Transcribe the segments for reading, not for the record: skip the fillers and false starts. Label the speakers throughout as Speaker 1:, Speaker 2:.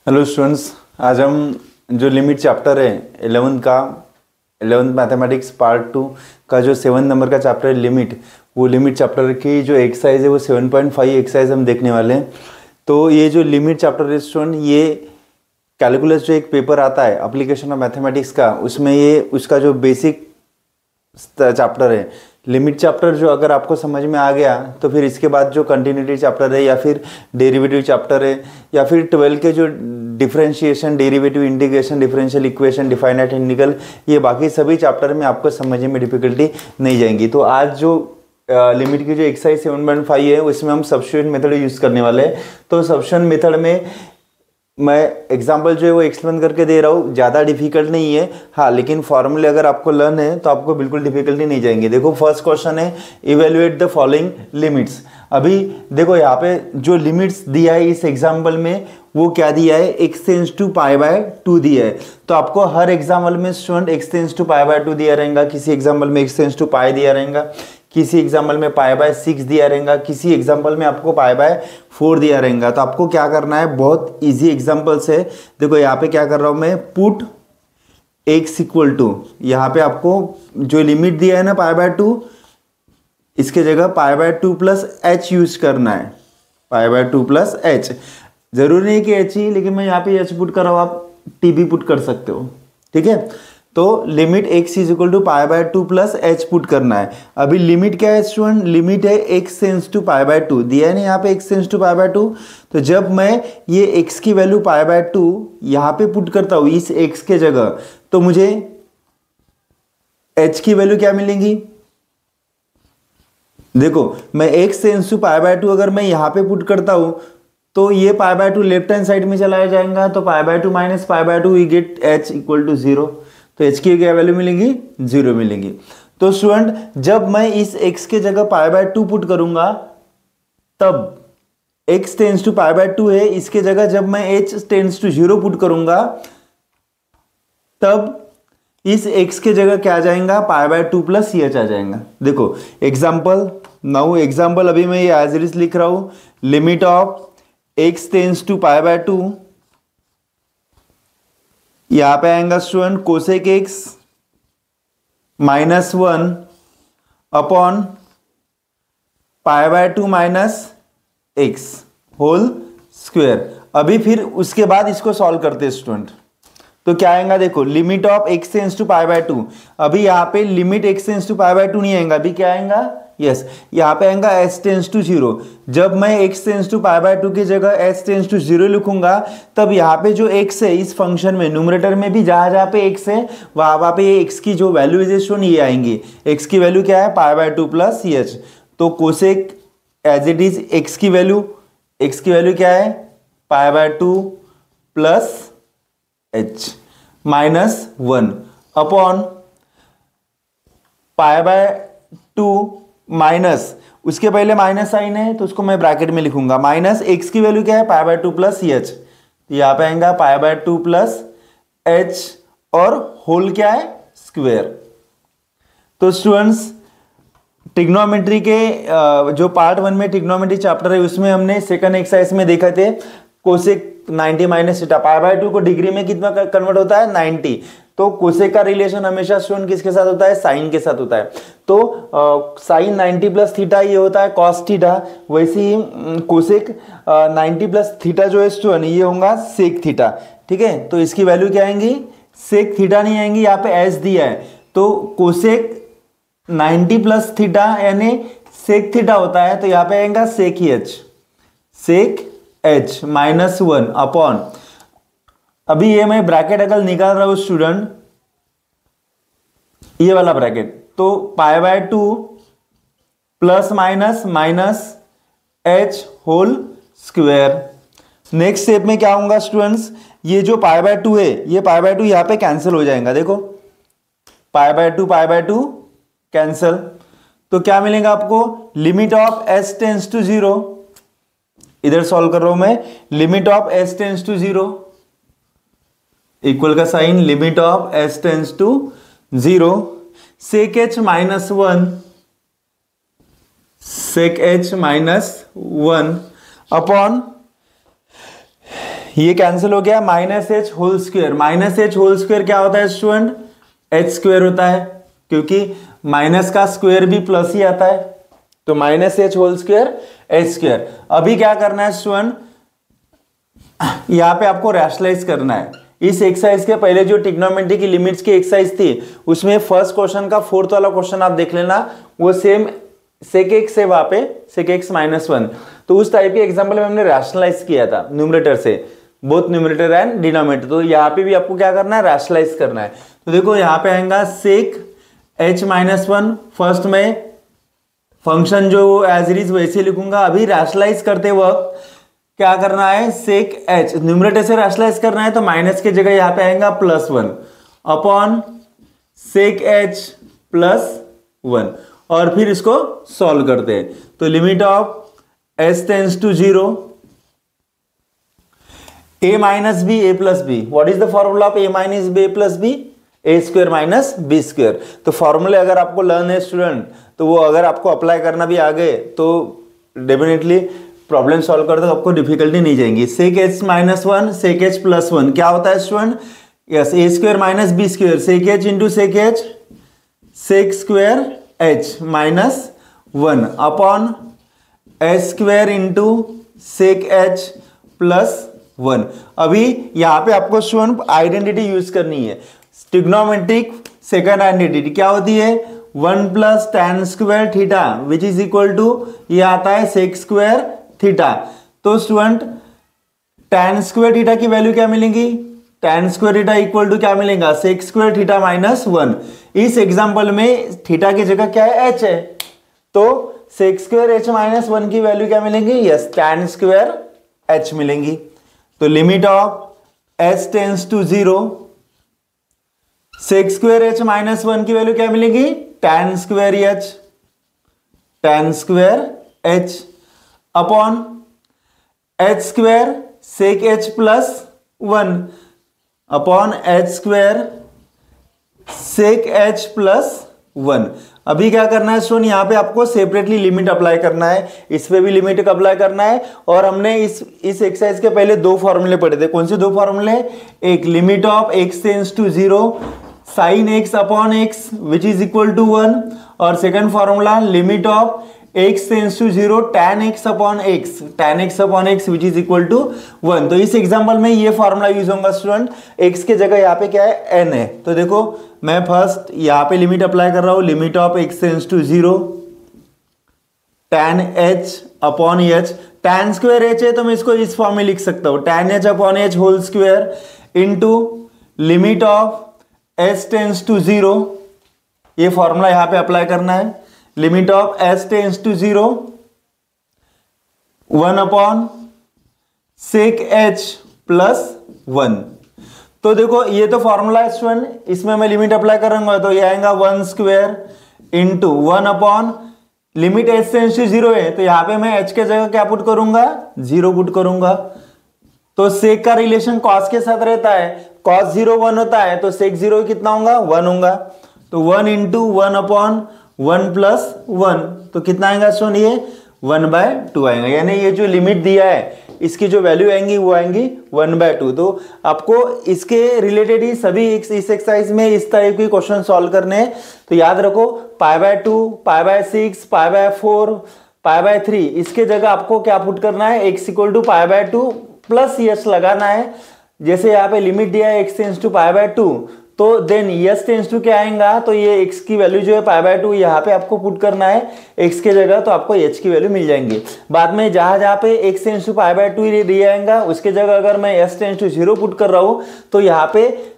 Speaker 1: Hello students, आज हम जो लिमिट चैप्टर है 11th मैथमेटिक्स पार्ट 2 का जो 7 नंबर का चैप्टर है लिमिट, वो लिमिट चैप्टर की जो एक्सरसाइज है वो 7.5 एक्सरसाइज हम देखने वाले हैं। तो ये जो लिमिट चैप्टर है स्टूडेंट, ये कैलकुलस जो एक पेपर आता है एप्लीकेशन ऑफ मैथमेटिक्स का, उसमें ये उसका जो बेसिक चैप्टर है लिमिट चैप्टर। जो अगर आपको समझ में आ गया तो फिर इसके बाद जो कंटिन्यूटी चैप्टर है या फिर डेरिवेटिव चैप्टर है या फिर 12 के जो differentiation, derivative, integration, differential equation, definite integral, ये बाकी सभी चैप्टर में आपको समझने में डिफिकल्टी नहीं जाएंगी। तो आज जो लिमिट की जो एक्सरसाइज 7.5 है उसमें हम सब्स्टिट्यूशन मेथड यूज़ करने वाले हैं। तो सब्स्टिट्यूशन मेथड में मैं एग्जाम्पल जो है वो एक्सप्लेन करके दे रहा हूँ, ज़्यादा डिफिकल्ट नहीं है। हाँ, लेकिन फॉर्मूले अगर आपको लर्न है तो आपको बिल्कुल डिफिकल्टी नहीं जाएंगे। देखो फर्स्ट क्वेश्चन है, इवेल्युएट द फॉलोइंग लिमिट्स। अभी देखो यहाँ पे जो लिमिट्स दिया है इस एग्जाम्पल में वो क्या दिया है, x→π/2 दिया है। तो आपको हर एग्जाम्पल में स्टूडेंट x→π/2 दिया रहेगा, किसी एग्जाम्पल में x→π दिया रहेगा, किसी एग्जाम्पल में π/6 दिया रहेगा, किसी एग्जाम्पल में आपको π/4 दिया रहेगा। तो आपको क्या करना है, बहुत इजी एग्जाम्पल्स है। देखो यहाँ पे क्या कर रहा हूँ मैं, पुट x इक्वल टू, यहाँ पे आपको जो लिमिट दिया है ना π/2, इसके जगह π/2 प्लस h यूज करना है, π/2 प्लस h। जरूरी नहीं कि h ही, लेकिन मैं यहाँ पे h पुट कर रहा हूँ, आप t भी पुट कर सकते हो, ठीक है। तो limit x is equal to π/2 plus h put करना है। अभी लिमिट क्या है स्टूडेंट, लिमिट है x टेंड्स टू π/2 दिया है ना यहाँ पे, x टेंड्स टू π/2। तो जब मैं ये x की वैल्यू π/2 यहाँ पे पुट करता हूँ इस x के जगह, तो मुझे h की वैल्यू क्या मिलेगी। देखो मैं x टेंड्स टू π/2 अगर मैं यहाँ पे पुट करता हूँ तो ये π/2 लेफ्ट हैंड साइड में चलाया जाएगा, तो π/2 minus π/2 we get h equal to 0। तो h की क्या वैल्यू मिलेगी, 0 मिलेगी। तो स्टूडेंट जब मैं इस x के जगह π/2 पुट करूंगा तब x टेंड्स टू π/2 है, इसके जगह जब मैं h टेंड्स टू 0 पुट करूंगा तब इस x के जगह क्या आ जाएगा, π/2 प्लस h आ जाएगा। देखो एग्जाम्पल, नाउ एग्जाम्पल अभी मैं ये एज इट इज लिख रहा हूं, limit of x tends to π/2, यहां पे आएगा student cosec x -1 upon π/2 minus x whole square. अभी फिर उसके बाद इसको सॉल्व करते हैं स्टूडेंट, तो क्या आएगा, देखो limit of x tends to π/2। अभी यहाँ पे लिमिट x टेंड्स टू π/2 नहीं आएगा, अभी क्या आएगा, यस यहाँ पे आएगा h टेंड्स टू 0। जब मैं x टेंड्स टू π/2 की जगह h टेंड्स टू 0 लिखूंगा तब यहाँ पे जो x है इस फंक्शन में, न्यूमरेटर में भी जहां जहां पे x है वहां पे ये x की जो वैल्यू है ये आएंगी। x की वैल्यू क्या है, π/2 प्लस h। तो cosec as it is x की वैल्यू क्या है, π/2 प्लस h -1 अपॉन π/2 माइनस, उसके पहले माइनस साइन है तो उसको मैं ब्रैकेट में लिखूंगा, माइनस x की वैल्यू क्या है, π/2 प्लस h। तो यहाँ पे आएगा π/2 प्लस h और होल क्या है, स्क्वायर। तो स्टूडेंट्स ट्रिग्नोमेट्री के जो पार्ट 1 में ट्रिग्नोमेट्री चैप्टर है उसमें हमने सेकंड एक्सरसाइज में देखा थे कोसेक 90 माइनस थीटा, π/2 को डिग्री में कितना कन्वर्ट होता है, 90। तो कोसेक का रिलेशन हमेशा स्टूडेंट किसके साथ होता है, साइन के साथ होता है। तो साइन 90 प्लस थीटा ये होता है कॉस थीटा, वैसे ही कोसेक 90 प्लस थीटा जो है स्टूडेंट ये होगा सेक थीटा, ठीक है। तो इसकी वैल्यू क्या आएंगी, सेक थीटा नहीं आएंगी, यहाँ पे एच दिया है। तो कोसेक 90 प्लस थीटा यानी सेक थीटा होता है, तो यहाँ पे आएगा सेक ही एच, सेक h -1 अपॉन, अभी ये मैं ब्रैकेट अगर निकाल रहा हूं स्टूडेंट, ये वाला ब्रैकेट, तो π/2 plus minus h whole square. Next step में क्या होगा स्टूडेंट्स, ये जो π/2 है ये π/2 यहां पे कैंसिल हो जाएगा। देखो π/2 कैंसिल, तो क्या मिलेगा आपको, limit of h tends to 0, इधर सॉल्व कर रहा हूं मैं, limit of h tends to 0 equal का sine, limit of h tends to 0 sec h -1 upon ये कैंसिल हो गया, minus h whole square, minus h whole square क्या होता है स्टूडेंट, एच स्क्वायर होता है, क्योंकि माइनस का स्क्वायर भी प्लस ही आता है, तो minus h whole square h square. अभी क्या करना है स्टूडेंट, यहां पे आपको रैशनलाइज करना है। इस एक्सरसाइज के पहले जो ट्रिग्नोमेट्री की लिमिट्स की एक्सरसाइज थी उसमें फर्स्ट क्वेश्चन का फोर्थ वाला क्वेश्चन आप देख लेना, वो सेम सेक एक्स है वहां पे, सेक एक्स माइनस 1, तो उस टाइप के एग्जांपल में हमने रैशनलाइज किया था न्यूमरेटर से, बोथ न्यूमरेटर एंड डिनोमिनेटर। तो यहाँ पे भी आपको क्या करना है, रैशनलाइज करना है। तो देखो यहाँ पे आएगा सेक एच माइनस 1, फर्स्ट में फंक्शन जो एज इट इज वैसे लिखूंगा। अभी रैशनलाइज करते वक्त क्या करना है, सेक एच न्यूमरेटर से रैशनलाइज करना है, तो माइनस की जगह यहाँ पे आएगा +1 अपॉन सेक एच +1, और फिर इसको सॉल्व करते हैं। तो limit of s tends to 0, a minus b a plus b, what is the formula of a minus b a plus b, a square minus b square. तो फॉर्मूले अगर आपको लर्न है स्टूडेंट, तो वो अगर आपको अप्लाई करना भी आ गए तो डेफिनेटली प्रॉब्लम सॉल्व करते तो आपको डिफिकल्टी नहीं जाएंगी। Sec h minus 1 sec h +1 क्या होता है student, yes a square minus b square, sec h into sec h, sec square h minus 1 upon h square into sec h +1। अभी यहाँ पे आपको स्टूडेंट आइडेंटिटी यूज करनी है, ट्रिग्नोमेट्रिक सेकंड आइडेंटिटी क्या होती है, 1 + tan square theta which is equal to, ये आता है सेक स्क्वायर थीटा। तो स्टूडेंट tan स्क्वायर थीटा की वैल्यू क्या मिलेगी, tan square theta equal to क्या मिलेगा, सेक स्क्वायर थीटा -1। इस एग्जांपल में थीटा की जगह क्या है, h है, तो सेक स्क्वायर h -1 की वैल्यू क्या मिलेंगी, यस tan स्क्वायर h मिलेंगी। तो limit of h tends to 0, sec square h -1 की वैल्यू क्या मिलेगी, tan square h, tan square h upon h square sec h +1 upon h square sec h +1। अभी क्या करना है स्टूडेंट, यहाँ पे आपको सेपरेटली लिमिट अप्लाई करना है, इस पे भी लिमिट अप्लाई करना है। और हमने इस एक्सरसाइज के पहले दो फॉर्मूले पढ़े थे, कौन से दो फॉर्मूले, एक limit of x tends to 0 sine x upon x which is equal to 1, और second formula limit of x tends to 0 tan x upon x, tan x upon x which is equal to 1। तो इस example में ये formula use होगा student, x के जगह यहाँ पे क्या है, n है। तो देखो मैं फर्स्ट यहाँ पे लिमिट अप्लाई कर रहा हूँ, limit of x tends to 0 tan h upon h, tan square h है तो मैं इसको इस फॉर्म में लिख सकता हूँ, tan h upon h whole square into limit of s tends to 0, ये फॉर्मूला यहाँ पे अप्लाई करना है, limit of s tends to 0 1 upon sec h +1। तो देखो ये तो फॉर्मूला है स्टूडेंट, इसमें मैं लिमिट अप्लाई करूंगा तो ये आएगा 1 square into 1 upon limit h tends to 0 है, तो यहाँ पे मैं h के जगह क्या पुट करूंगा, 0 पुट करूंगा। तो सेक का रिलेशन कॉस के साथ रहता है, कॉस 0 1 होता है, तो सेक 0 कितना होगा, 1 होगा। तो 1 इंटू 1 अपॉन 1 + 1, तो कितना आएगा सुन, ये 1/2 आएगा, यानी ये जो लिमिट दिया है इसकी जो वैल्यू आएंगी वो आएंगी 1/2। तो आपको इसके रिलेटेड ही सभी इस एक्सरसाइज में इस टाइप के क्वेश्चन सॉल्व करने हैं। तो याद रखो π/2, π/6, π/4, π/3, इसके जगह आपको क्या पुट करना है, x = π/2 प्लस यस लगाना है। जैसे यहाँ पे लिमिट दिया है x टेंस टू π/2, तो देन यस टेंस टू क्या आएगा, तो ये x की वैल्यू जो है π/2 यहाँ पे आपको पुट करना है x के जगह, तो आपको h की वैल्यू मिल जाएंगी। बाद में जहां जहां पे x टेंस टू π/2 दिया आएगा उसके जगह अगर मैं s टेंस टू 0 पुट कर रहा हूँ तो यहाँ पे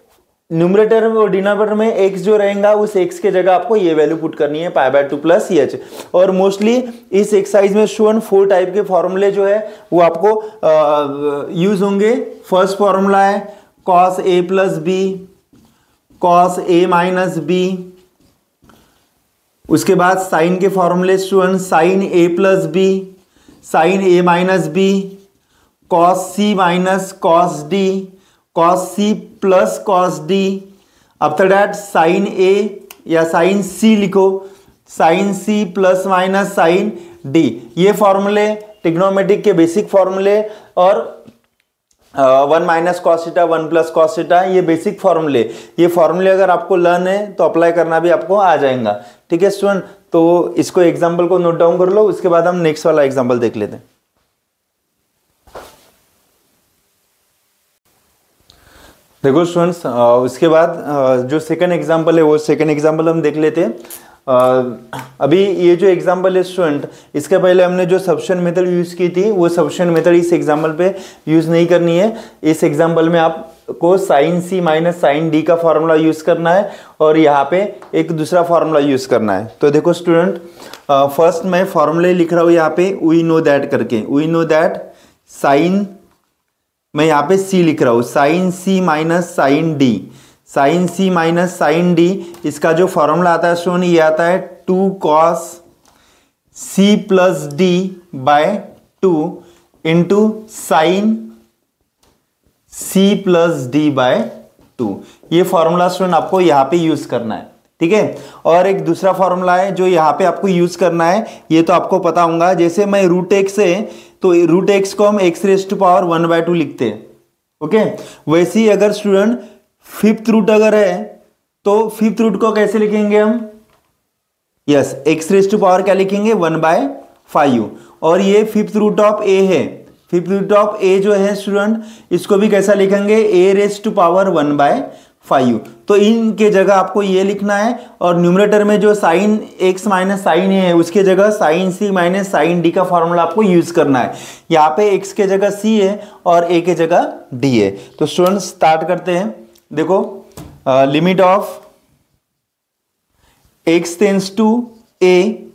Speaker 1: न्यूमरेटर और डिनोमिनेटर में x जो रहेगा उस x के जगह आपको ये वैल्यू पुट करनी है π/2 प्लस h। और मोस्टली इस एक्सरसाइज में स्टूडेंट 4 टाइप के फॉर्मूले जो है वो आपको यूज होंगे। फर्स्ट फॉर्मूला है cos a + b, cos a - b, उसके बाद साइन के फॉर्मूले student sin a + b, sin a - b, cos c - cos d, cos c + cos d। After that sin a या sin c लिखो, sin c ± sin d। ये फॉर्मूले trigonometric के basic फॉर्मूले और one minus cos theta, one plus cos theta, ये basic फॉर्मूले, ये फॉर्मूले अगर आपको लर्न है तो अप्लाई करना भी आपको आ जाएगा। ठीक है स्टूडेंट, तो इसको एग्जाम्पल को नोट डाउन कर लो, उसके बाद हम नेक्स्ट वाला एग्जाम्पल देख लेते हैं। देखो स्टूडेंट्स, उसके बाद जो सेकंड एग्जाम्पल है वो सेकंड एग्जाम्पल हम देख लेते हैं। अभी ये जो एग्जाम्पल है स्टूडेंट, इसके पहले हमने जो सब्स्टिट्यूशन मेथड यूज की थी वो सब्स्टिट्यूशन मेथड इस एग्जाम्पल पे यूज नहीं करनी है। इस एग्जाम्पल में आपको साइन सी माइनस साइन डी का फॉर्मूला यूज करना है और यहाँ पे एक दूसरा फॉर्मूला यूज करना है। तो देखो स्टूडेंट, फर्स्ट मैं फॉर्मूले लिख रहा हूँ यहाँ पे वी नो दैट करके, वी नो दैट साइन, मैं यहाँ पे सी लिख रहा हूँ, साइन सी माइनस साइन डी, साइन सी माइनस साइन डी, इसका जो फॉर्मूला आता है स्टूडेंट ये आता है 2 cos c plus d by 2 into sine c plus d by 2। ये फॉर्मूला स्टूडेंट आपको यहाँ पे यूज करना है। ठीक है, और एक दूसरा फॉर्मूला है जो यहाँ पे आपको यूज करना है, ये तो आपको पता होगा। जैसे मैं रूट एक्स है तो रूट एक्स को हम एक्स रेज टू पावर 1/2 लिखते हैं। ओके, वैसे ही अगर स्टूडेंट फिफ्थ रूट अगर है तो फिफ्थ रूट को कैसे लिखेंगे हम, yes x raise to power क्या लिखेंगे 1/5। और ये फिफ्थ रूट ऑफ ए है, फिफ्थ रूट ऑफ ए जो है स्टूडेंट इसको भी कैसा लिखेंगे ए रेज टू पावर 1/5। तो इनके जगह आपको ये लिखना है और न्यूमरेटर में जो साइन एक्स माइनस साइन ए है उसके जगह साइन सी माइनस साइन डी का फॉर्मूला आपको यूज करना है। यहाँ पे एक्स के जगह सी है और ए के जगह डी है। तो स्टूडेंट स्टार्ट करते हैं। देखो, limit of x tends to A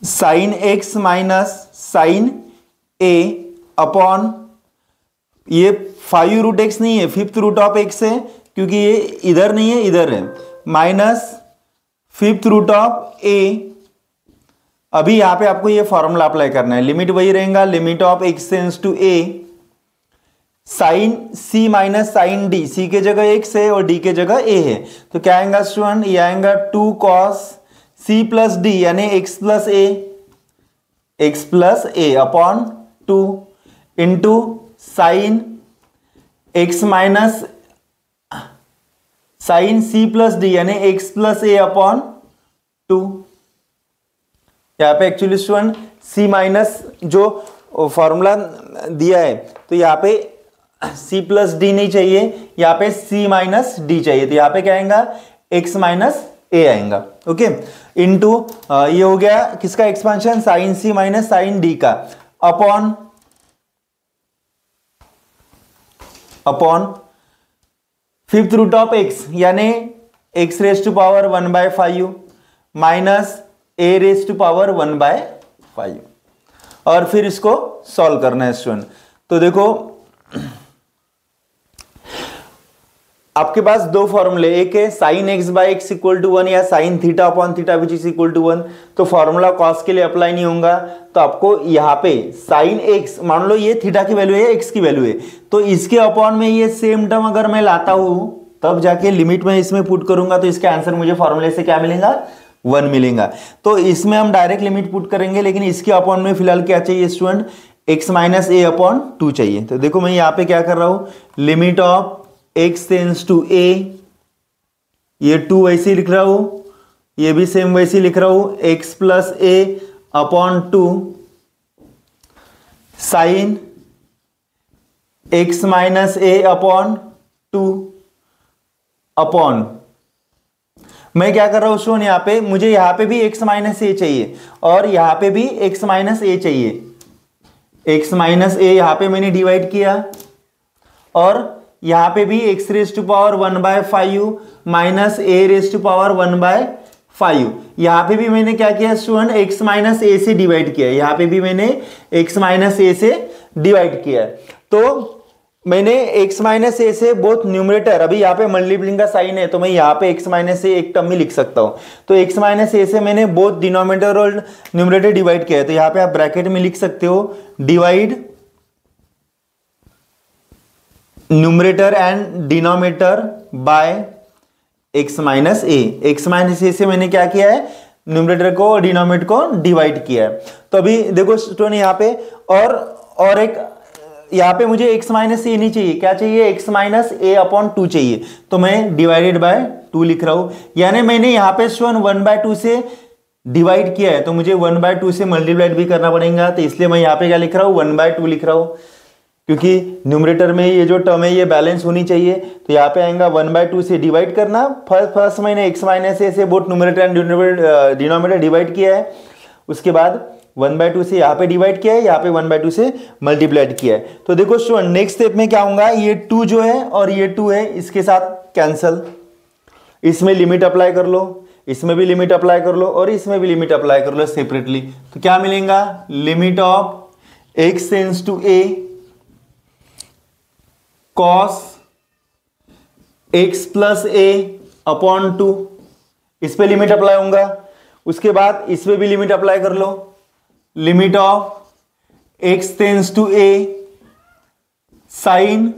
Speaker 1: sine x minus sine a upon, ये 5 रूट एक्स नहीं है, फिफ्थ रूट ऑफ एक्स है क्योंकि ये इधर नहीं है इधर है, माइनस फिफ्थ रूट ऑफ ए। अभी यहां पे आपको ये फॉर्मूला अप्लाई करना है, लिमिट वही रहेगा, limit of x tends to A sine C minus sine D, C के जगह एक्स है और डी के जगह ए है। तो क्या आएगा स्टूडेंट, ये आएगा 2 cos सी प्लस डी यानी x plus a upon 2 into sine x minus sine c plus d यानी एक्स प्लस ए अपॉन 2। यहाँ पे एक्चुअली स्टूडेंट सी माइनस जो फॉर्मूला दिया है तो यहाँ पे सी प्लस डी नहीं चाहिए, यहाँ पे सी माइनस डी चाहिए। तो यहाँ पे क्या आएगा एक्स माइनस ए आएगा। ओके, इंटू ये हो गया किसका एक्सपांशन, साइन सी माइनस साइन डी का, upon fifth root of x यानी x raise to power 1/5 minus a raise to power 1/5 और फिर इसको सॉल्व करना है स्टूडेंट। तो देखो आपके पास दो फॉर्मूले, एक है sine x by x equal to 1 या sine theta upon theta which is equal to 1। तो फॉर्मूला कॉस के लिए अप्लाई नहीं होगा, तो आपको यहाँ पे साइन एक्स, मान लो ये थीटा की वैल्यू है एक्स की वैल्यू है, तो इसके अपॉन में ये सेम टर्म अगर मैं लाता हूं तब जाके लिमिट में इसमें पुट करूंगा तो इसका आंसर मुझे फॉर्मूले से क्या मिलेगा 1 मिलेगा। तो इसमें हम डायरेक्ट लिमिट पुट करेंगे, लेकिन इसके अपॉन में फिलहाल क्या चाहिए स्टूडेंट, एक्स माइनस ए अपॉन 2 चाहिए। तो देखो मैं यहाँ पे क्या कर रहा हूं, limit of x tends to a, ये 2 वैसे ही लिख रहा हूं, ये भी सेम वैसे ही लिख रहा हूं, x plus a upon 2 sign x minus A upon 2 upon, मैं क्या कर रहा हूं स्टूडेंट, यहां पे मुझे यहां पे भी x माइनस ए चाहिए और यहां पे भी x माइनस ए चाहिए। x माइनस ए यहां पे मैंने डिवाइड किया और यहां पे भी x raise to power 1/5 minus a raise to power 1/5, यहां पे भी मैंने क्या किया स्टूडेंट, x माइनस a से डिवाइड किया, यहां पे भी मैंने x माइनस a से डिवाइड किया। तो मैंने x माइनस a से बोथ न्यूमरेटर, अभी यहाँ पे मल्टीप्लिंग का साइन है तो मैं यहाँ पे x माइनस a एक टर्म में लिख सकता हूं, तो x माइनस a से मैंने बोथ डिनोमिनेटर और न्यूमरेटर डिवाइड किया है। तो यहाँ पे आप ब्रैकेट में लिख सकते हो divide numerator and denominator by x minus a. X minus a से मैंने क्या किया है, न्यूमरेटर को और डिनोमिनेटर को डिवाइड किया है। तो अभी देखो स्टूडेंट यहाँ पे और एक यहाँ पे मुझे x माइनस ए नहीं चाहिए, क्या चाहिए, x माइनस ए अपॉन 2 चाहिए, तो मैं डिवाइडेड बाय 2 लिख रहा हूं। यानी मैंने यहाँ पे स्टूडेंट 1/2 से डिवाइड किया है, तो मुझे 1/2 से मल्टीप्लाइड भी करना पड़ेगा, तो इसलिए मैं यहाँ पे क्या लिख रहा हूँ, 1/2 लिख रहा हूँ, क्योंकि न्यूमरेटर में ये जो टर्म है ये बैलेंस होनी चाहिए। तो यहाँ पे आएगा 1/2 से डिवाइड करना, फर्स्ट मैंने x माइनस ए से both numerator and denominator divide किया है, उसके बाद 1/2 से यहाँ पे डिवाइड किया है, यहाँ पे 1/2 से मल्टीप्लाइड किया है। तो देखो स्टूडेंट नेक्स्ट स्टेप में क्या होगा, ये 2 जो है और ये 2 है इसके साथ कैंसल, इसमें लिमिट अप्लाई कर लो, इसमें भी लिमिट अप्लाई कर लो और इसमें भी लिमिट अप्लाई कर लो सेपरेटली। तो क्या मिलेगा, limit of x tends to a cos x plus a upon 2, इस पे लिमिट अप्लाई होगा। उसके बाद इस पे भी लिमिट अप्लाई कर लो, limit of x tends to a sine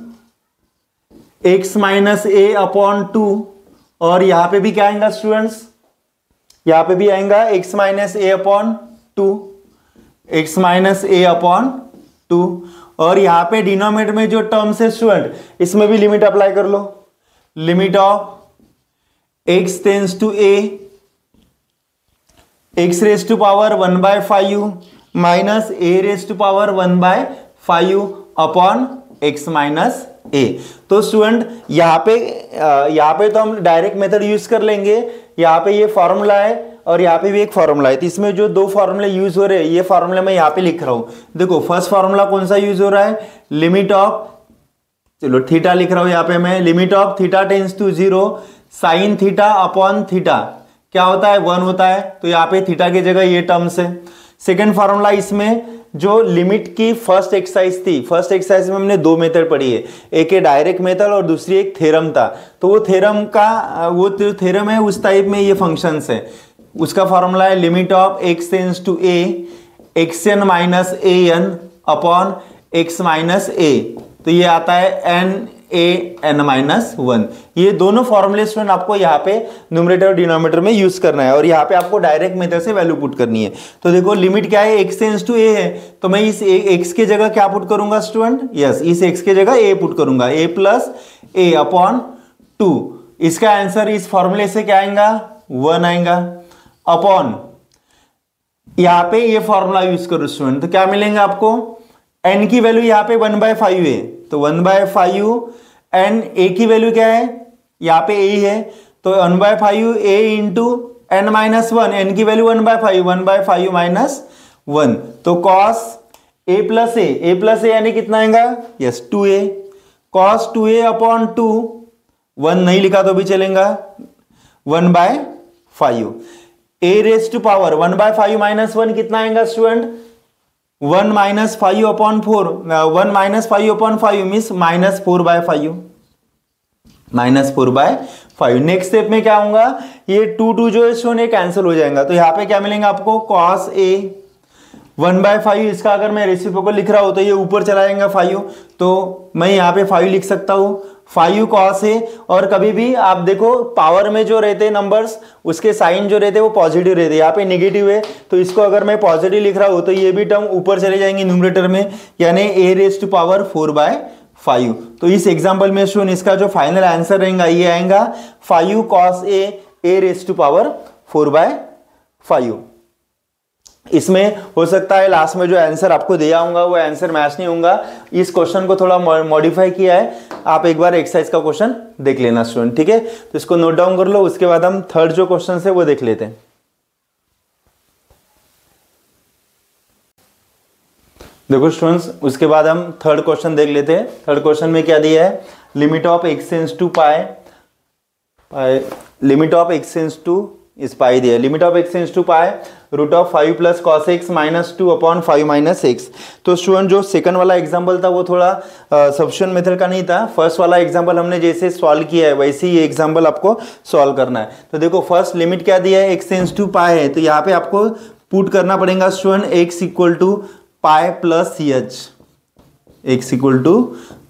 Speaker 1: x minus a upon 2, और यहां पे भी क्या आएगा स्टूडेंट्स, यहां पे भी आएगा x minus a upon 2, x minus a upon 2, और यहां पे डिनोमिनेटर में जो टर्म्स है स्टूडेंट इसमें भी लिमिट अप्लाई कर लो, limit of x tends to a x raise to power 1/5 minus a raise to power 1/5 upon x minus a। तो स्टूडेंट यहाँ पे तो हम डायरेक्ट मेथड यूज कर लेंगे, यहाँ पे ये फॉर्मूला है और यहाँ पे भी एक फॉर्मूला है, तो इसमें जो दो फॉर्मूले यूज हो रहे हैं ये फॉर्मूला मैं यहाँ पे लिख रहा हूं। देखो फर्स्ट फॉर्मूला कौन सा यूज हो रहा है, लिमिट ऑफ, चलो थीटा लिख रहा हूं यहाँ पे मैं, limit of theta tends to 0 sine theta upon theta क्या होता है, 1 होता है, तो यहाँ पे थीटा की जगह ये टर्म्स है। सेकेंड फॉर्मूला, इसमें जो लिमिट की फर्स्ट एक्सरसाइज थी, फर्स्ट एक्सरसाइज में हमने दो मेथड पढ़ी है, एक है डायरेक्ट मेथड और दूसरी एक थ्योरम था, तो वो थ्योरम का वो जो थ्योरम है उस टाइप में ये फंक्शंस है, उसका फॉर्मूला है limit of x tends to a xn minus an upon x minus a, तो ये आता है n माइनस 1। ये दोनों फॉर्मूले स्टूडेंट आपको यहाँ पे न्यूमरेटर और डिनोमिनेटर में यूज करना है और यहाँ पे आपको डायरेक्ट मेथड से वैल्यू पुट करनी है। तो देखो लिमिट क्या है, x टेंड्स टू a है, तो मैं इस x के जगह क्या पुट करूंगा स्टूडेंट, यस इस x के जगह a पुट करूंगा, a प्लस a अपॉन 2, इसका आंसर इस फॉर्मूले से क्या आएगा, 1 आएगा, अपॉन यहां पे ये फॉर्मूला यूज करो स्टूडेंट, तो क्या मिलेगा आपको, n की वैल्यू यहां पे 1/5 है, तो 1/5 n, a की वैल्यू क्या है, यहां पे a है, तो 1/5 a into n minus 1, n की वैल्यू 1/5, 1/5 माइनस 1, तो cos a प्लस a यानी कितना आएगा, yes 2a, cos 2a upon 2, 1 नहीं लिखा तो भी चलेगा, 1/5, a raise to power 1/5 minus 1 कितना आएगा student, 1 minus 5 upon 4, 1 minus 5 upon 5 means minus 4/5, minus 4/5। Next step में क्या होगा, ये 2 जो है स्टूडेंट कैंसिल हो जाएगा, तो यहाँ पे क्या मिलेगा आपको, cos a 1/5, इसका अगर मैं रेसिप्रोकल लिख रहा हूं तो ये ऊपर चला जाएगा 5, तो मैं यहाँ पे 5 लिख सकता हूं, 5 cos है, और कभी भी आप देखो पावर में जो रहते हैं नंबर्स उसके साइन जो रहते हैं वो पॉजिटिव रहते हैं, यहाँ पे नेगेटिव है, तो इसको अगर मैं पॉजिटिव लिख रहा हूं तो ये भी टर्म ऊपर चले जाएंगे न्यूमरेटर में, यानी a रेज टू पावर 4/5। तो इस एग्जाम्पल में स्टूडेंट इसका जो फाइनल आंसर रहेगा ये आएगा 5 cos a raise to power 4/5। इसमें हो सकता है लास्ट में जो आंसर आपको दिया होगा वो आंसर मैच नहीं होगा, इस क्वेश्चन को थोड़ा मॉडिफाई किया है, आप एक बार एक्सरसाइज का क्वेश्चन देख लेना स्टूडेंट, ठीक है, तो इसको नोट डाउन कर लो, उसके बाद हम थर्ड जो क्वेश्चन है वो देख लेते हैं। देखो स्टूडेंट्स उसके बाद हम थर्ड क्वेश्चन देख लेते हैं। थर्ड क्वेश्चन में क्या दिया है, limit of x tends to pi, limit of x tends to इस पाई दिया, limit of x tends to pi root of 5 plus cos x minus 2 upon 5 minus x. तो स्टूडेंट जो सेकंड वाला example था वो थोड़ा सब्स्टिट्यूशन मेथड का नहीं था, फर्स्ट वाला एग्जांपल हमने जैसे सॉल्व किया है वैसे ही ये एग्जांपल आपको सॉल्व करना है। तो देखो फर्स्ट लिमिट क्या दिया है, x टेंड्स टू पाई है, तो यहाँ पे आपको पुट करना पड़ेगा student x equal to pi plus h, x equal to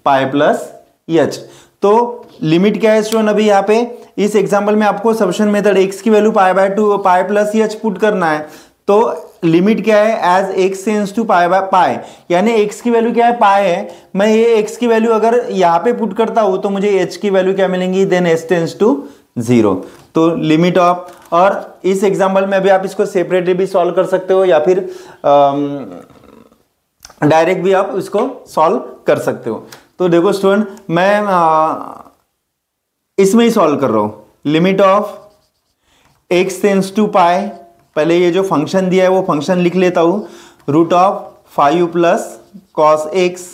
Speaker 1: pi plus h. तो लिमिट क्या है स्टूडेंट, अभी यहाँ पे इस एग्जांपल में आपको सब्स्टिट्यूशन मेथड x की value pi by 2 pi plus h put करना है, तो लिमिट क्या है, as x tends to pi by pi, यानी एक्स की वैल्यू क्या है, पाई है। मैं ये एक्स की वैल्यू अगर यहाँ पे पुट करता हूं तो मुझे एच की वैल्यू क्या मिलेंगी, देन एच टेंड्स टू 0। तो लिमिट ऑफ, और इस एग्जांपल में भी आप इसको सेपरेटली भी सॉल्व कर सकते हो या फिर डायरेक्ट भी आप इसको सॉल्व कर सकते हो। तो देखो स्टूडेंट, मैं इसमें ही सॉल्व कर रहा हूं। Limit of x tends to pi, पहले ये जो फंक्शन दिया है वो फंक्शन लिख लेता हूं, root of 5 plus cos x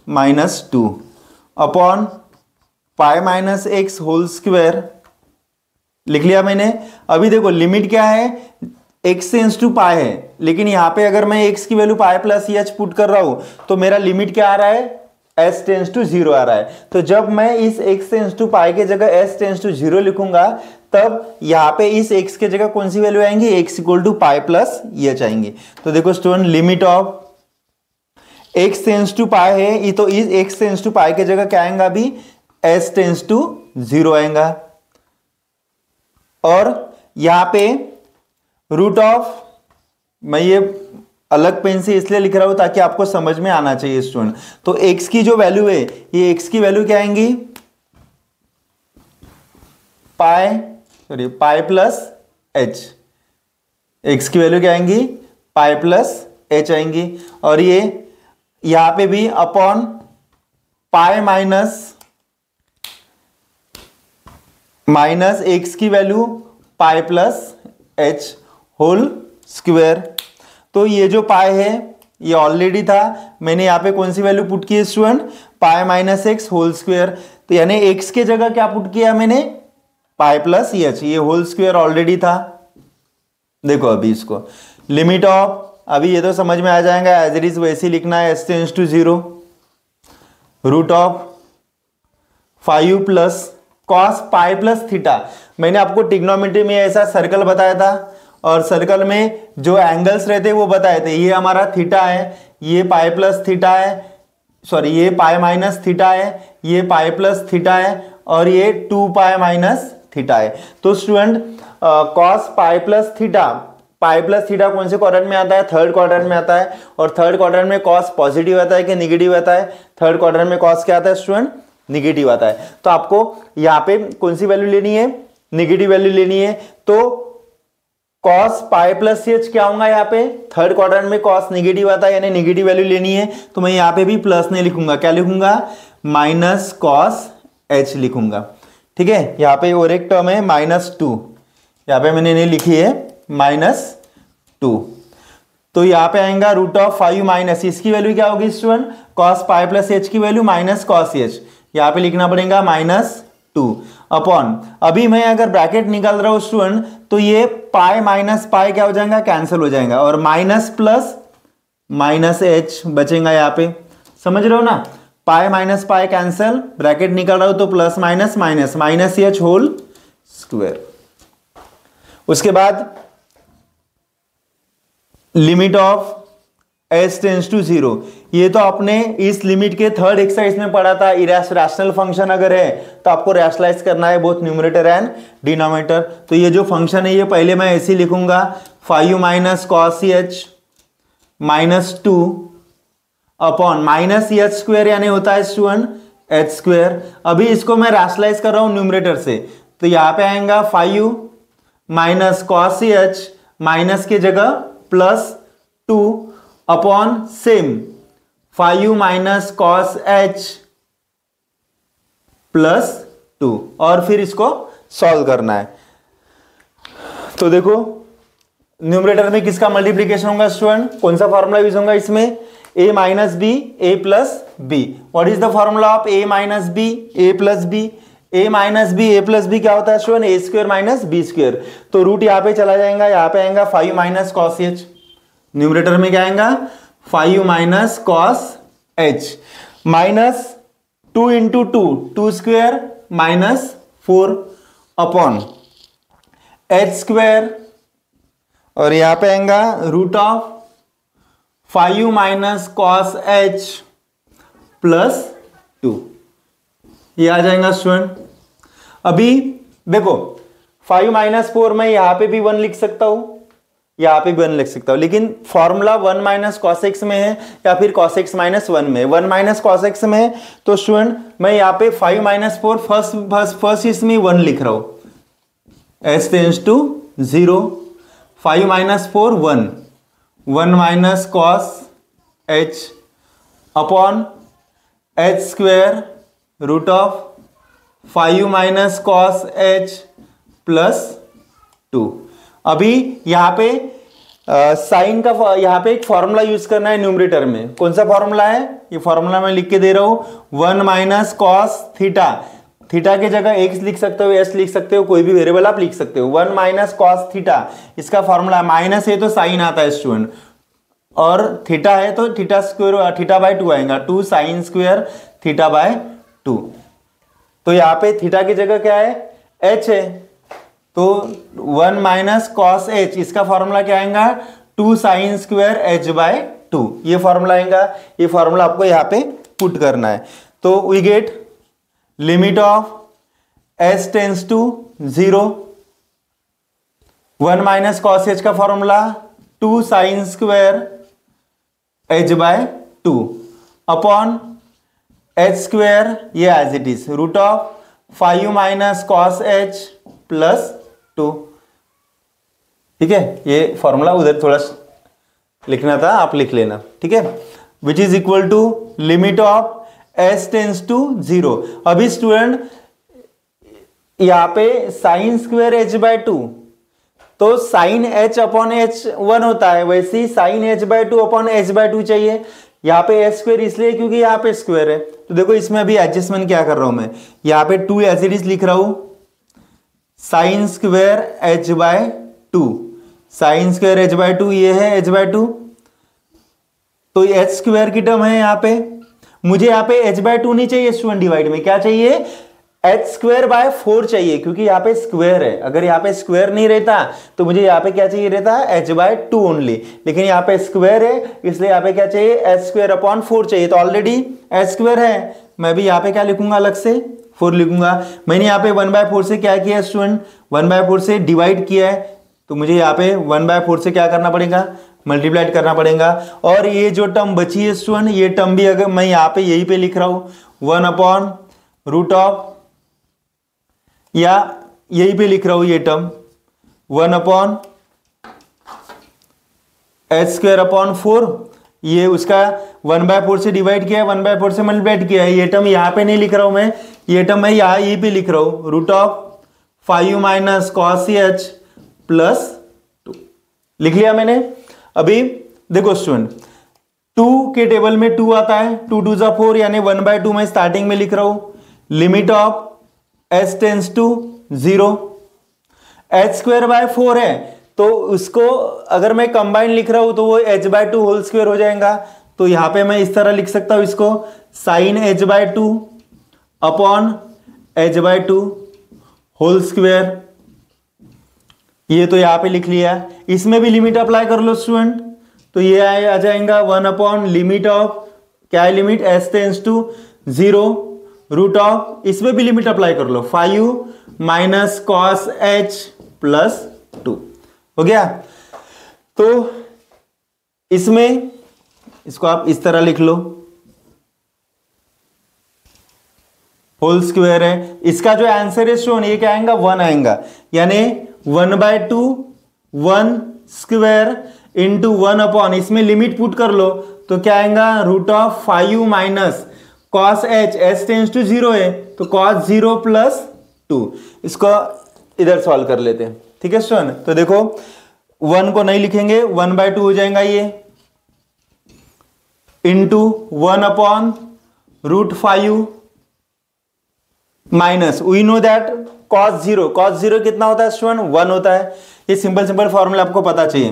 Speaker 1: minus 2 upon pi minus x whole square, लिख लिया मैंने। अभी देखो लिमिट क्या है, एक्स टेंड्स टू पाई है, लेकिन यहां पे अगर मैं एक्स की value pi plus h put कर रहा हूं तो मेरा लिमिट क्या आ रहा है, एच टेंड्स टू 0 आ रहा है। तो जब मैं इस एक्स टेंड्स टू पाई के जगह एच टेंड्स टू 0 लिखूंगा तब यहां पे इस एक्स के जगह कौन सी वैल्यू आएंगी, x equal to pi plus h आएंगे। तो देखो student, limit of x tends to pi है, ये तो इस एक्स टेंड्स टू पाई के जगह क्या आएगा, अभी एच टेंड्स टू 0 आएगा। और यहां पे रूट ऑफ, मैं ये अलग पेन से इसलिए लिख रहा हूं ताकि आपको समझ में आना चाहिए स्टूडेंट। तो x की जो वैल्यू है, ये x की वैल्यू क्या आएंगी, पाई प्लस एच, x की वैल्यू क्या आएंगी, पाई प्लस एच आएंगी। और ये यहां पे भी अपॉन पाई माइनस एक्स की value pi plus h whole square. तो ये जो पाई है ये ऑलरेडी था, मैंने यहाँ पे कौन सी वैल्यू पुट की है student, pi minus x whole square. तो यानी एक्स के जगह क्या पुट किया मैंने, पाई प्लस एच, ये होल स्क्वायर ऑलरेडी था। देखो अभी इसको लिमिट ऑफ, अभी ये तो समझ में आ जाएगा, एज इट इज वैसे ही लिखना है, h tends to 0 root of 5 plus cos pi plus theta. मैंने आपको ट्रिग्नोमेट्री में ऐसा सर्कल बताया था और सर्कल में जो एंगल्स रहते वो बताए थे। ये हमारा थीटा है, ये पाई प्लस थीटा है, सॉरी ये पाई माइनस थीटा है, ये पाई प्लस थीटा है और ये 2 पाई माइनस थीटा है। तो student cos pi plus theta, पाई प्लस थीटा कौन से क्वाड्रेंट में आता है, थर्ड क्वाड्रेंट में आता है। और थर्ड क्वाड्रेंट में कॉस पॉजिटिव आता है कि नेगेटिव आता है, थर्ड क्वाड्रेंट में कॉस क्या आता है स्टूडेंट, नेगेटिव आता है। तो आपको यहाँ पे कौन सी वैल्यू लेनी है, नेगेटिव वैल्यू लेनी है। तो कॉस पाई प्लस एच क्या होगा, यहाँ पे थर्ड क्वाड्रेंट में कॉस नेगेटिव आता है यानी नेगेटिव वैल्यू लेनी है। तो मैं यहाँ पे भी प्लस नहीं लिखूंगा, क्या लिखूंगा, माइनस कॉस एच लिखूंगा। ठीक है, यहाँ पे और एक टर्म है -2, यहाँ पे मैंने नहीं लिखी है -2। तो यहाँ पे आएगा रूट ऑफ 5 माइनस, इसकी वैल्यू क्या होगी student, cos pi plus H की वैल्यू माइनस कॉस एच, यहाँ पे लिखना पड़ेगा -2 अपॉन, अभी मैं अगर ब्रैकेट निकाल रहा हूं स्टूडेंट तो ये पाई माइनस पाई क्या हो जाएगा, कैंसिल हो जाएगा और माइनस प्लस माइनस एच बचेगा यहाँ पे, समझ रहे हो ना, pi minus pi cancel, bracket निकाल रहा हूं तो plus minus minus minus h whole square. उसके बाद limit of h tends to 0, ये तो आपने इस लिमिट के थर्ड एक्सरसाइज में पढ़ा था। रैशनल फंक्शन अगर है तो आपको रैशनलाइज करना है बोथ न्यूमरेटर एंड डिनोमिनेटर। तो ये जो फंक्शन है ये पहले मैं ऐसे लिखूंगा, 5 minus cos h -2 upon minus H square यानी होता है स्टूडेंट एच स्क्वायर। अभी इसको मैं रैशनलाइज कर रहा हूं न्यूमरेटर से, तो यहां पे आएगा 5 माइनस कॉस एच, माइनस के जगह +2 upon same 5 minus cos h +2 और फिर इसको सॉल्व करना है। तो देखो न्यूमरेटर में किसका मल्टीप्लीकेशन होगा स्टूडेंट, कौन सा फॉर्मूला यूज होगा इसमें, a minus b a plus b. What is the formula of a minus b a plus b, a minus b a plus b क्या होता है student, a square minus b square. तो root यहाँ पे चला जाएगा, यहाँ पे आएगा 5 माइनस कॉस एच, न्यूमरेटर में क्या आएगा 5 minus cos h minus 2 into 2 square -4 upon h square और यहां पे आएगा root of 5 minus cos h +2, ये आ जाएगा स्टूडेंट। अभी देखो 5 माइनस 4 मैं यहां पे भी 1 लिख सकता हूं, यहाँ पे भी 1 लिख सकता हूँ, लेकिन फॉर्मूला 1 माइनस कॉस एक्स में है या फिर कॉस एक्स माइनस 1 में। 1 माइनस कॉस एक्स में है तो स्टूडेंट मैं यहाँ पे 5 माइनस 4 फर्स्ट इसमें 1 लिख रहा हूँ, h tends to 0, 5 minus 4 1, 1 minus cos h upon h square root of 5 minus cos h plus 2। अभी यहाँ पे साइन का यहाँ पे एक फॉर्मूला यूज करना है न्यूमरेटर में। कौन सा फॉर्मूला है? ये फॉर्मूला मैं लिख के दे रहा हूं, 1 माइनस कॉस थीटा, थीटा की जगह एक्स लिख सकते हो, एस लिख सकते हो, कोई भी वेरिएबल आप लिख सकते हो। 1 माइनस कॉस थीटा, इसका फॉर्मूला माइनस है तो साइन आता है स्टूडेंट, और थीटा है तो थीटा स्क्वायर थीटा बाय 2 आएगा, 2 साइन स्क्वायर थीटा बाय 2। तो यहाँ पे थीटा की जगह क्या है? एच है, तो 1 माइनस कॉस एच, इसका फॉर्मूला क्या आएगा? 2 साइन स्क्वायर एच बाय 2, ये फॉर्मूला आएगा। ये फॉर्मूला आपको यहाँ पे पुट करना है। तो we get limit of h tends to 0, 1 minus cos h का formula 2 sine square h by 2 upon h square, ये as it is, root of 5 minus cos h plus 2। ठीक है, ये फॉर्मूला उधर थोड़ा लिखना था, आप लिख लेना, ठीक है। Which is equal to limit of h tends to 0। अभी स्टूडेंट यहां पे साइन स्क्वायर एच बाय 2, तो साइन एच अपॉन एच 1 होता है, वैसे ही sine h by 2 upon h by 2 चाहिए। यहाँ पे एच स्क्वायर इसलिए क्योंकि यहाँ पे स्क्वायर है। तो देखो इसमें अभी एडजस्टमेंट क्या कर रहा हूं मैं, यहाँ पे 2 एज इट इज लिख रहा हूं, sine square h by 2, sine square h by 2, ये है एच बाय 2, तो एच स्क्वायर की टर्म है यहाँ पे। मुझे यहाँ पे एच बाय 2 नहीं चाहिए स्टूडेंट, डिवाइड में क्या चाहिए? एच स्क्वायर बाय 4 चाहिए, क्योंकि यहाँ पे स्क्वायर है। अगर यहाँ पे स्क्वायर नहीं रहता तो मुझे यहाँ पे क्या चाहिए रहता है? एच बाय 2 ओनली, लेकिन यहाँ पे स्क्वायर है इसलिए यहाँ पे क्या चाहिए? एच स्क्वायर अपॉन 4 चाहिए। तो ऑलरेडी एच स्क्वायर है, मैं भी यहाँ पे क्या लिखूंगा? अलग से 4 लिखूंगा। मैंने यहाँ पे 1/4 से क्या किया स्टूडेंट? 1/4 से डिवाइड किया है, तो मुझे यहाँ पे 1/4 से क्या करना पड़ेगा? मल्टीप्लाइड करना पड़ेगा। और ये जो टर्म बची है स्टूडेंट, ये टर्म भी अगर मैं यहाँ पे यही पे लिख रहा हूँ, 1 अपॉन रूट ऑफ, या यही पे लिख रहा हूं ये term 1 upon h square upon 4, ये उसका 1/4 से डिवाइड किया है, 1/4 से मल्टीप्लाइड किया है। ये टर्म यहाँ पे नहीं लिख रहा हूं मैं, ये टर्म मैं यहाँ यही पे लिख रहा हूं, root of 5 minus cos h plus 2 लिख लिया मैंने। अभी देखो स्टूडेंट, 2 के टेबल में 2 आता है, 2 2 जा 4, यानी 1/2 मैं स्टार्टिंग में लिख रहा हूं। Limit of h tends to 0, h square by 4 है तो उसको अगर मैं कंबाइन लिख रहा हूं तो वो एच बाय 2 होल स्क्वायर हो जाएगा। तो यहां पे मैं इस तरह लिख सकता हूं इसको, sine h by 2 upon h by 2 whole square, ये तो यहां पे लिख लिया। इसमें भी लिमिट अप्लाई कर लो स्टूडेंट, तो ये आ जाएगा 1 अपॉन लिमिट ऑफ, क्या है limit? H tends to 0 root of, इसमें भी लिमिट अप्लाई कर लो, 5 माइनस कॉस एच प्लस 2 हो गया। तो इसमें इसको आप इस तरह लिख लो, होल स्क्वायर है। इसका जो आंसर है स्टूडेंट, ये क्या आएगा? 1 आएगा, यानी 1/2 1 स्क्वायर इंटू 1 अपॉन, इसमें लिमिट पुट कर लो तो क्या आएगा? Root of 5 minus cos h, h tends to 0 है तो कॉस 0 प्लस 2। इसको इधर सॉल्व कर लेते हैं, ठीक है स्टूडेंट। तो देखो 1 को नहीं लिखेंगे, 1/2 हो जाएगा ये, into 1 upon root 5 minus, we know that cos 0 कितना होता है स्टूडेंट? 1 होता है। ये सिंपल फॉर्मूला आपको पता चाहिए,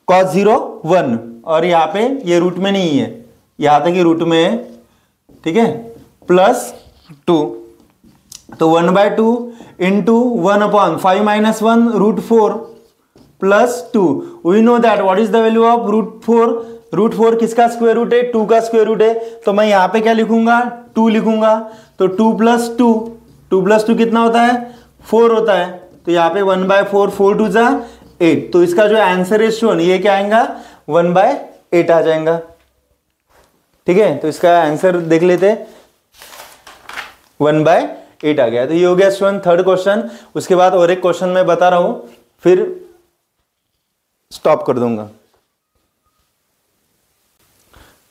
Speaker 1: कॉस 0 1, और यहाँ पे ये रूट में नहीं है, यहां तक ये रूट में है, ठीक है, प्लस 2, तो 1/2 into 1 upon 5 minus 1 root 4 plus 2। We know that what is the value of root 4? Root 4 किसका स्क्वायर रूट है? 2 का स्क्वायर रूट है। तो मैं यहाँ पे क्या लिखूंगा? 2 लिखूंगा। तो 2 प्लस 2 कितना होता है? 4 होता है। तो यहाँ पे 1/4, 4 2 जा 8, तो इसका जो आंसर है स्टूडेंट ये क्या आएगा 1/8 आ जाएगा। ठीक है, तो इसका आंसर देख लेते हैं, 1/8 आ गया। तो ये हो गया स्टूडेंट थर्ड क्वेश्चन। उसके बाद और एक क्वेश्चन मैं बता रहा हूं, फिर स्टॉप कर दूंगा।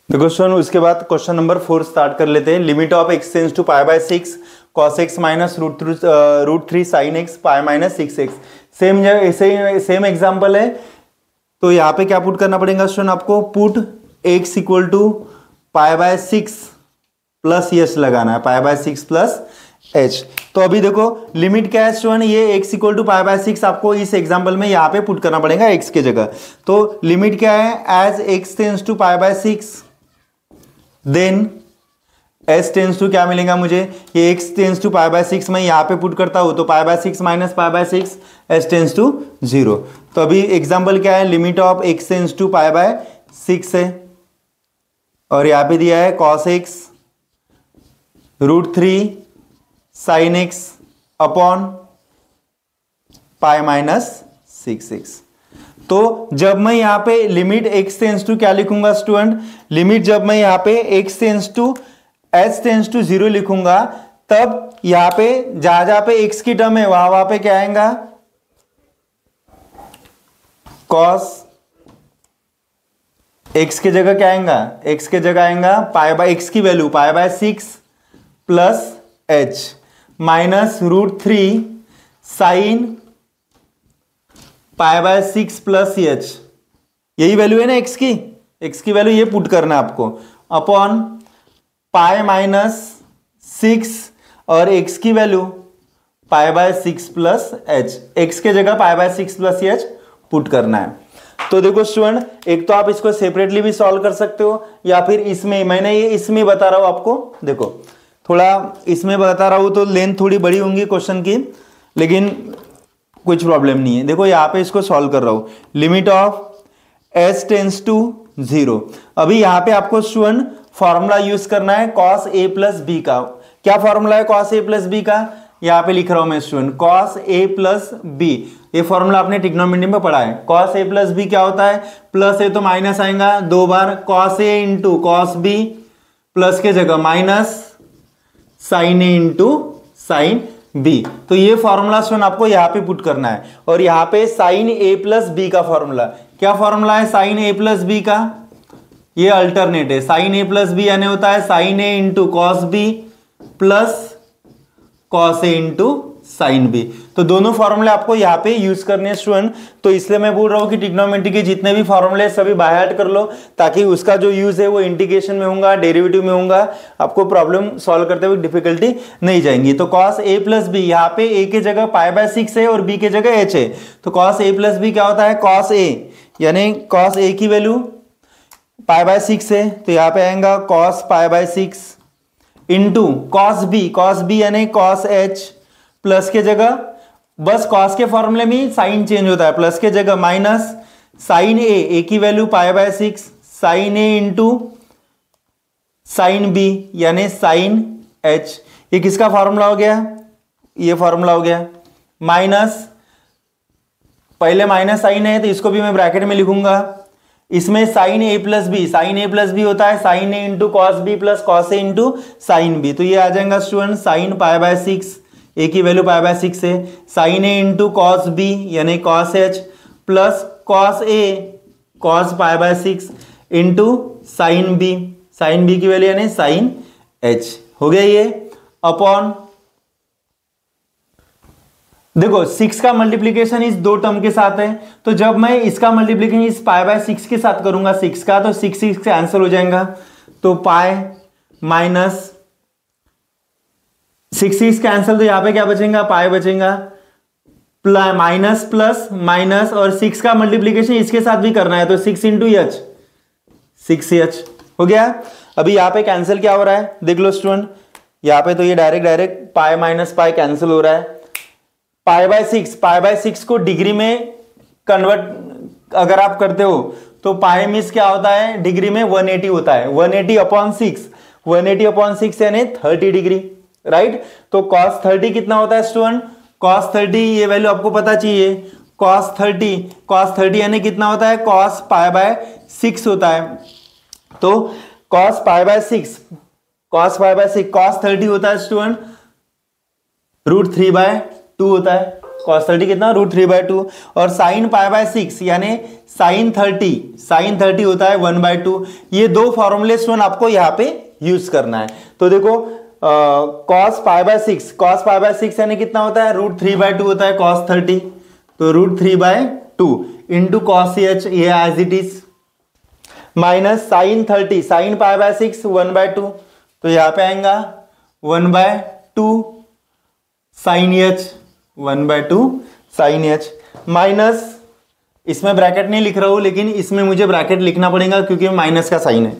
Speaker 1: देखो स्टूडेंट, उसके बाद क्वेश्चन नंबर 4 स्टार्ट कर लेते हैं। Limit of x tends to π/6 cos x माइनस √3 sin x π-6x। Same example है। तो यहाँ पे क्या पुट करना पड़ेगा स्टूडेंट आपको, put x equal to π/6 plus h लगाना है, π/6 प्लस एच। तो अभी देखो लिमिट क्या है स्टूडेंट, ये x इक्वल टू π/6 आपको इस एग्जांपल में यहाँ पे पुट करना पड़ेगा x के जगह। तो लिमिट क्या है, as x tends to π/6 then s tends to क्या मिलेगा मुझे, ये x टेंड्स टू π/6 मैं यहाँ पे पुट करता हूं, तो π/6 माइनस π/6 s टेंड्स टू 0। तो अभी एग्जांपल क्या है, limit of x tends to π/6 है और यहाँ पे दिया है cos x √3 sin x upon π-6x। तो जब मैं यहां पे लिमिट x टेंड्स टू क्या लिखूंगा स्टूडेंट, लिमिट जब मैं यहां पे x tends to h tends to 0 लिखूंगा, तब यहां पे जहां पे x की टर्म है वहां पे क्या आएगा, cos x के जगह क्या आएगा, x के जगह आएगा x की value π/6 plus h minus √3 sine π/6 plus h, यही वैल्यू है ना x की वैल्यू ये पुट करना है आपको, अपॉन π-6 और x की वैल्यू π/6 प्लस एच, x के जगह π/6 प्लस एच पुट करना है। तो देखो स्टूडेंट, एक तो आप इसको सेपरेटली भी सॉल्व कर सकते हो या फिर इसमें, मैंने ये इसमें बता रहा हूं आपको। देखो थोड़ा इसमें बता रहा हूं तो लेंथ थोड़ी बड़ी होंगी क्वेश्चन की, लेकिन कुछ प्रॉब्लम नहीं है। देखो यहाँ पे इसको सॉल्व कर रहा हूं, limit of s tends to 0। अभी यहाँ पे आपको स्टूडेंट फॉर्मूला यूज करना है cos a प्लस b का। क्या फॉर्मूला है cos a प्लस b का, यहाँ पे लिख रहा हूं मैं student, cos a plus b। ये फॉर्मूला आपने ट्रिग्नोमेट्री में पढ़ा है। cos a प्लस b क्या होता है, प्लस है तो माइनस आएगा 2 बार, cos a into cos b plus के जगह minus sin a into sin b। तो ये फॉर्मूला स्टूडेंट आपको यहाँ पे पुट करना है। और यहाँ पे sin a प्लस b का फॉर्मूला, क्या फॉर्मूला है sin a प्लस b का, ये अल्टरनेट है। sin a प्लस b यानी होता है sin a into cos b plus cos a into sin b। तो दोनों फॉर्मूले आपको यहाँ पे यूज करने हैं स्टूडेंट। तो इसलिए मैं बोल रहा हूँ कि ट्रिग्नोमेट्री के जितने भी फॉर्मूले सभी बाय हार्ट कर लो, ताकि उसका जो यूज है वो इंटीग्रेशन में होगा, डेरिवेटिव में होगा, आपको प्रॉब्लम सॉल्व करते हुए डिफिकल्टी नहीं जाएंगी। तो cos a प्लस b, यहाँ पे a के जगह π/6 है और b के जगह h है, तो cos a प्लस b क्या होता है, cos a यानी cos a की वैल्यू π/6 है, तो यहाँ पे आएगा cos π/6 इंटू cos b यानी cos h प्लस के जगह, बस cos के फॉर्मूले में साइन चेंज होता है, प्लस के जगह माइनस साइन a की value π/6 sine a into sine b यानी साइन h। ये किसका फॉर्मूला हो गया, ये फॉर्मूला हो गया, माइनस पहले माइनस साइन है तो इसको भी मैं ब्रैकेट में लिखूंगा, इसमें sine a plus b, sine a plus b होता है sine a into cos b plus cos a into sine b. तो ये आ जाएगा स्टूडेंट साइन π/6, a की वैल्यू π/6 है, sine a into cos b यानी cos h plus cos a cos π/6 into sine b की वैल्यू यानी साइन h। हो गया ये, अपॉन देखो 6 का मल्टीप्लीकेशन इस दो टर्म के साथ है, तो जब मैं इसका मल्टीप्लीकेशन इस π/6 के साथ करूंगा 6 का, तो 6 से आंसर हो जाएगा। तो पाई माइनस 6 कैंसिल, तो यहां पे क्या बचेगा, पाई बचेगा, माइनस प्लस माइनस, और 6 का मल्टीप्लीकेशन इसके साथ भी करना है, तो 6 इंटू एच 6h हो गया। अभी यहां पे कैंसिल क्या हो रहा है देख लो स्टूडेंट, यहां पे तो ये डायरेक्ट पाई माइनस पाई कैंसिल हो रहा है। π/6 को डिग्री में कन्वर्ट अगर आप करते हो तो पाई मीन्स क्या होता है, डिग्री में 180 होता है, 180/6, 180/6 यानी 30 डिग्री, राइट। तो cos 30 कितना होता है स्टूडेंट, cos 30 ये वैल्यू आपको पता चाहिए, cos 30 यानी कितना होता है, cos पाई बाय 6 होता है। तो cos पाई बाय 6 cos 30 होता है स्टूडेंट √3/2 होता है। cos 30 कितना, √3/2। और sin पाई बाय 6 यानी sin 30 होता है 1/2। ये दो फॉर्मूले स्टूडेंट आपको यहाँ पे यूज करना है। तो देखो cos पाई बाय 6 यानी कितना होता है, √3/2 होता है cos 30। तो √3/2 इंटू cos h, ये as it is, minus sin 30 sin pi by 6 1/2। तो यहाँ पे आएगा 1/2 sin h, 1/2 sin h, minus, इसमें ब्रैकेट नहीं लिख रहा हूं लेकिन इसमें मुझे ब्रैकेट लिखना पड़ेगा क्योंकि माइनस का साइन है।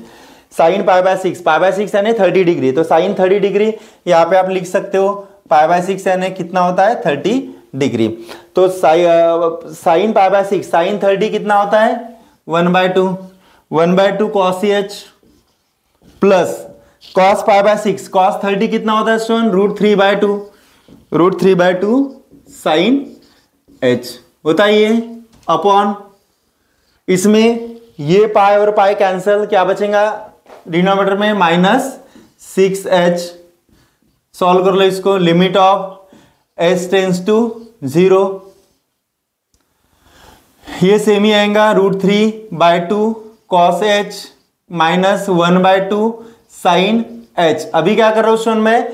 Speaker 1: sin पाई बाय 6 यानी 30 डिग्री, तो sin 30 डिग्री यहाँ पे आप लिख सकते हो। पाई बाय 6 यानी कितना होता है, 30 डिग्री। तो sin पाई बाय 6 sin 30 कितना होता है, 1/2 cos h plus cos pi by 6 cos 30 कितना होता है स्टूडेंट, √3/2 sin h होता है ये, अपॉन इसमें ये पाई और पाई कैंसिल, क्या बचेगा डिनोमिनेटर में, -6h। सॉल्व कर लो इसको, limit of h tends to 0, ये सेम ही आएगा √3/2 cos h -1/2 sin h। अभी क्या कर रहा हूं स्टूडेंट, मैं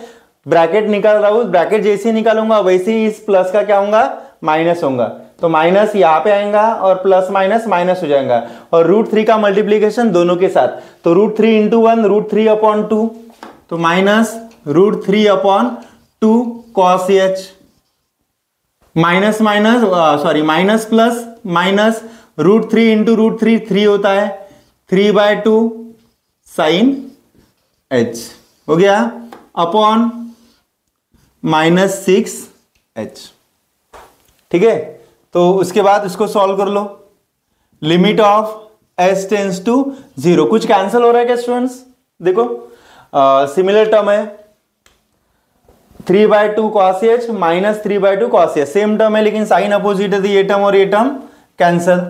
Speaker 1: ब्रैकेट निकाल रहा हूं, ब्रैकेट जैसे ही निकालूंगा वैसे ही इस प्लस का क्या होगा, माइनस होगा। तो माइनस यहाँ पे आएगा और प्लस माइनस माइनस हो जाएगा, और √3 का मल्टीप्लीकेशन दोनों के साथ, तो √3 × 1 √3/2, तो -√3/2 cos h, minus plus minus, √3 × √3 3 होता है, 3/2 sin h हो गया, अपॉन -6h। ठीक है, तो उसके बाद इसको सॉल्व कर लो, limit of h tends to 0। कुछ कैंसिल हो रहा है क्या स्टूडेंट्स, देखो सिमिलर टर्म है, 3/2 cos h -3/2 cos h, same term है लेकिन साइन अपोजिट है, तो ये टर्म और ये टर्म कैंसिल।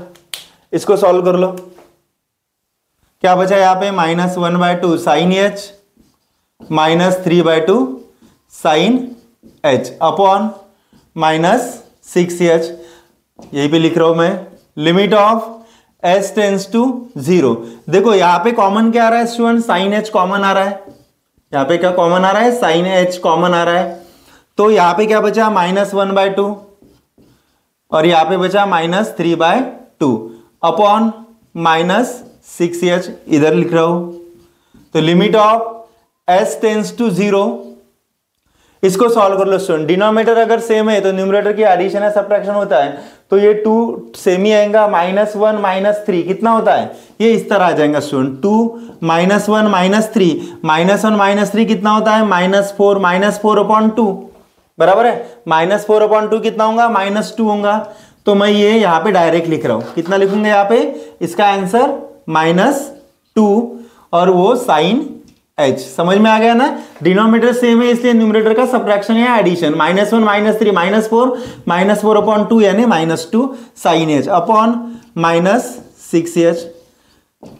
Speaker 1: इसको सॉल्व कर लो, क्या बचा यहाँ पे, -1/2 sin h -3/2 sin h upon -6h, यही पे लिख रहा हूं मैं, limit of h tends to 0। देखो यहाँ पे कॉमन क्या आ रहा है स्टूडेंट, sin h कॉमन आ रहा है, यहाँ पे क्या कॉमन आ रहा है, sin h कॉमन आ रहा है। तो यहाँ पे क्या बचा, -1/2, और यहाँ पे बचा -3/2 अपॉन -6h, इधर लिख रहा हूं। तो limit of h tends to 0, इसको सॉल्व कर लो स्टूडेंट। डिनोमिनेटर अगर सेम है तो न्यूमरेटर की एडिशन है सब्ट्रैक्शन होता है, तो ये 2 सेम ही आएगा, -1 -3 कितना होता है, ये इस तरह आ जाएगा स्टूडेंट, 2 -1 -3 कितना होता है, -4/2 बराबर है, -4/2 कितना होगा, -2 होगा। तो मैं ये यहाँ पे डायरेक्ट लिख रहा हूं, कितना लिखूंगा यहाँ पे, इसका आंसर -2 और वो sin h। समझ में आ गया ना, डिनोमिनेटर सेम है इसलिए न्यूमरेटर का सब्ट्रैक्शन या एडिशन, -1 -3 -4/2 यानी -2 sin h अपॉन -6h।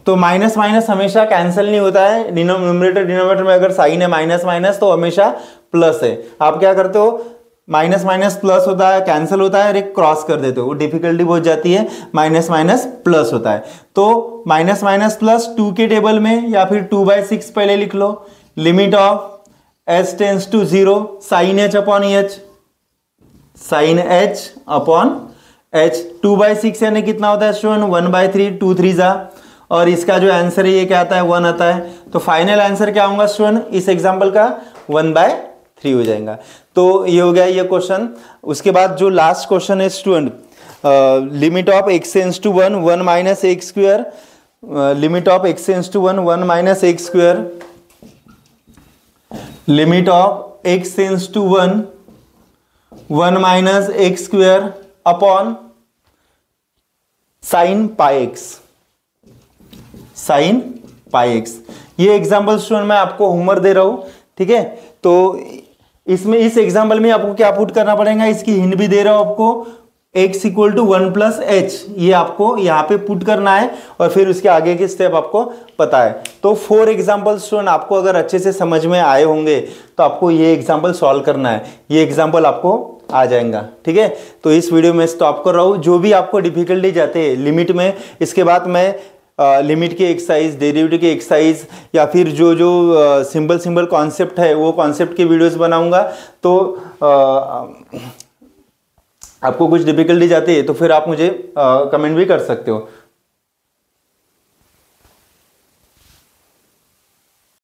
Speaker 1: तो माइनस माइनस हमेशा कैंसिल नहीं होता है, डिनोमिनेटर में अगर साइन है माइनस तो हमेशा प्लस है। आप क्या करते हो, माइनस माइनस प्लस होता है, कैंसिल होता है और एक क्रॉस कर देते हो, वो डिफिकल्टी बहुत जाती है, माइनस माइनस प्लस होता है। तो माइनस माइनस प्लस 2 के टेबल में या फिर 2/6 पहले लिख लो, limit of h tends to 0 sine h upon h, sine h upon h। 2/6 यानी कितना होता है स्टूडेंट, 1/3, 2 3 जा, और इसका जो आंसर है ये क्या आता है, 1 आता है। तो फाइनल आंसर क्या होगा स्टूडेंट इस एग्जाम्पल का, 1/3 हो जाएगा। तो ये हो गया ये क्वेश्चन। उसके बाद जो लास्ट क्वेश्चन है student, limit of x tends to 1 1 minus x square, limit of x tends to 1 1 minus x square, limit of x tends to 1 1 minus x square upon sine pi x, sine pi x. ये example student मैं आपको homework दे रहा हूं, ठीक है। तो इसमें इस एग्जाम्पल में आपको क्या पुट करना पड़ेगा, इसकी हिंट भी दे रहा हूं आपको, x equal to 1 plus h, ये आपको यहाँ पे पुट करना है और फिर उसके आगे के स्टेप आपको पता है। तो 4 एग्जाम्पल स्टूडेंट आपको अगर अच्छे से समझ में आए होंगे तो आपको ये एग्जाम्पल सॉल्व करना है, ये एग्जाम्पल आपको आ जाएगा। ठीक है, तो इस वीडियो में स्टॉप कर रहा हूँ। जो भी आपको डिफिकल्टी जाते हैं लिमिट में, इसके बाद मैं लिमिट के एक्सरसाइज, डेरिवेटिव के एक्सरसाइज या फिर जो जो सिंपल कॉन्सेप्ट है वो कॉन्सेप्ट के वीडियोस बनाऊंगा। तो आपको कुछ डिफिकल्टी जाती है तो फिर आप मुझे कमेंट भी कर सकते हो।